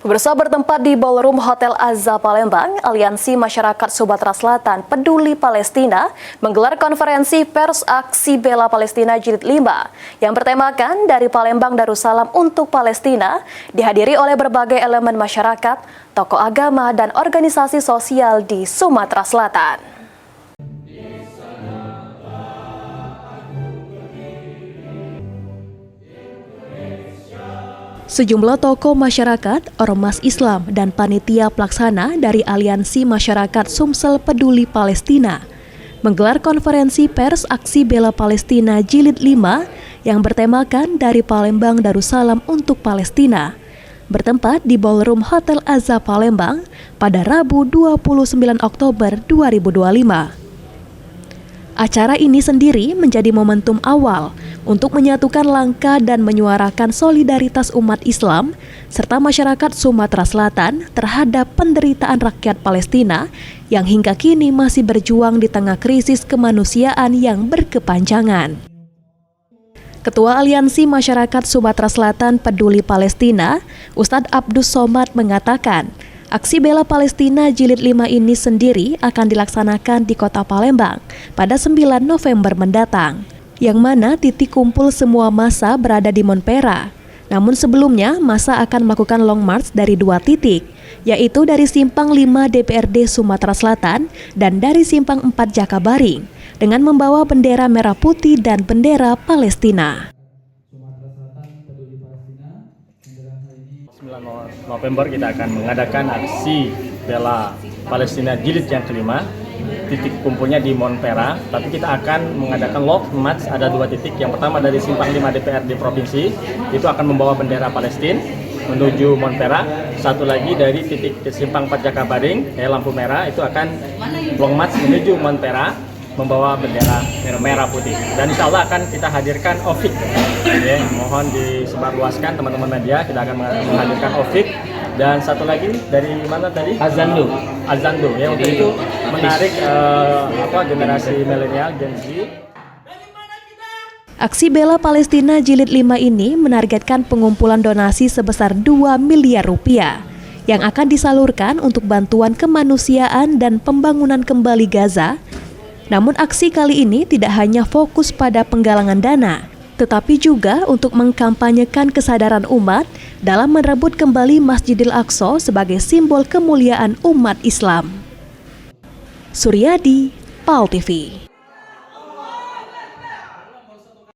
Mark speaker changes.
Speaker 1: Pemirsa, bertempat di Ballroom Hotel Azza Palembang, Aliansi Masyarakat Sumatera Selatan Peduli Palestina menggelar konferensi pers Aksi Bela Palestina Jilid 5 yang bertemakan dari Palembang Darussalam untuk Palestina, dihadiri oleh berbagai elemen masyarakat, tokoh agama, dan organisasi sosial di Sumatera Selatan. Sejumlah tokoh masyarakat, ormas Islam, dan panitia pelaksana dari Aliansi Masyarakat Sumsel Peduli Palestina menggelar konferensi pers Aksi Bela Palestina Jilid 5 yang bertemakan dari Palembang Darussalam untuk Palestina, bertempat di Ballroom Hotel Azza Palembang pada Rabu 29 Oktober 2025. Acara ini sendiri menjadi momentum awal untuk menyatukan langkah dan menyuarakan solidaritas umat Islam serta masyarakat Sumatera Selatan terhadap penderitaan rakyat Palestina yang hingga kini masih berjuang di tengah krisis kemanusiaan yang berkepanjangan. Ketua Aliansi Masyarakat Sumatera Selatan Peduli Palestina, Ustadz Abdus Somad mengatakan, Aksi Bela Palestina Jilid 5 ini sendiri akan dilaksanakan di Kota Palembang pada 9 November mendatang, yang mana titik kumpul semua massa berada di Monpera. Namun sebelumnya, massa akan melakukan long march dari 2 titik, yaitu dari Simpang 5 DPRD Sumatera Selatan dan dari Simpang 4 Jakabaring, dengan membawa bendera merah putih dan bendera Palestina.
Speaker 2: 9 November kita akan mengadakan aksi bela Palestina jilid yang kelima. Titik kumpulnya di Monpera, tapi kita akan mengadakan long march, ada 2 titik. Yang pertama dari Simpang 5 DPRD Provinsi, itu akan membawa bendera Palestina menuju Monpera. Satu lagi dari titik Simpang 4 Jakabaring, lampu merah, itu akan long march menuju Monpera membawa bendera merah putih. Dan insya Allah akan kita hadirkan OFIK. Ya, mohon disebarluaskan teman-teman media, kita akan menghadirkan OFIK. Dan satu lagi dari mana tadi? Azandu ya, untuk itu menarik generasi milenial Gen Z.
Speaker 1: Aksi Bela Palestina Jilid 5 ini menargetkan pengumpulan donasi sebesar 2 miliar rupiah yang akan disalurkan untuk bantuan kemanusiaan dan pembangunan kembali Gaza. Namun aksi kali ini tidak hanya fokus pada penggalangan dana, tetapi juga untuk mengkampanyekan kesadaran umat dalam merebut kembali Masjidil Aqsa sebagai simbol kemuliaan umat Islam. Suryadi, PAL TV.